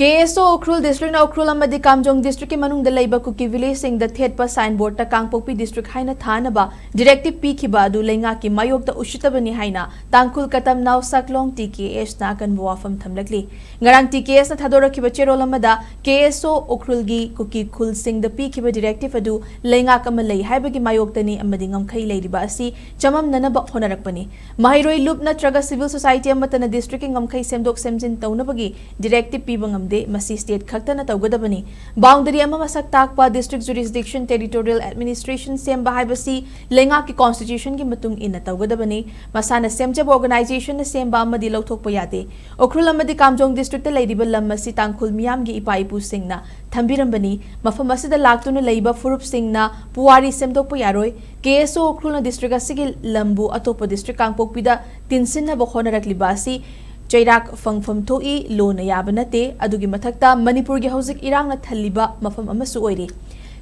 KSO Ukrul District na Ukrul amadi Kamjong District ke manung da laiba kuki village sing da thet pa signboard ta Kangpokpi District haina thana ba directive pi khiba adu Leingak ki Maiyokta Usittabani haina Tangkhul Katamnao Saklong TKS na kan buafam thamlakli ngarang TKS na thadora khiba cherol amada KSO Ukrul gi kuki khul sing da pi khiba directive adu Leingak ama lei haiba gi Maiyokta ni amadi ngamkhai leiriba asi chamam nana ba honarakpani Mahiroi loop na traga civil society amata na district ki ngamkhai semdok semjin taunabagi directive pi bangam Masi state khakta taugadabani boundary ama masak takpa district jurisdiction territorial administration semba haibasi Leingak ki constitution ki matung ina taugadabani masana semjab organization na semba amadi lauthokpa yade Ukrul amadi Kamjong district ta leiriba lam masi Tangkhul miyam gi ipa ipu singna thambirambani mafam asida laktuna leiba furup singna puwari semdokpa yaroi KSO Ukrul na district asigi lambu atopa district Kangpokpi da tinsin na bokhonaraklibasi Chairak fangfam thoi lona yabanate adugi mathakta Manipur gi hauzik irang na thaliba mafam amasu oire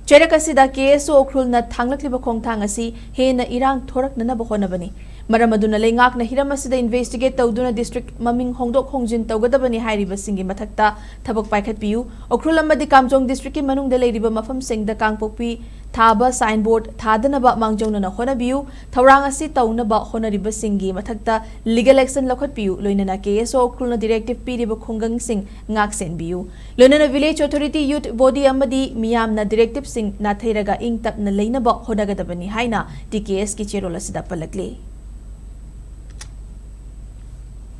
Chairak asida KSO Ukrul na thanglakliba khongthang asi hena irang thorak na bahonabani maramaduna Leingak na hiram asida investigate tawduna district maming hongdok hongjin tawgadabani hairiba singi mathakta thabak paikhat piu Ukrul amadi Kamjong district ki manung da leiriba mafam singda Kangpokpi Thaba signboard Thadanaba mangjongna na honabiu Thaurang asi taunaba honariba singi mathakta legal action lakhatpiu loinana KSO Ukrul na directive piriba khongang sing ngak senbiu loinana village authority youth body amadi miyam na directive sing na thairaga ing tap na leinaba honagadabani haina TKS ki cherol asida palakle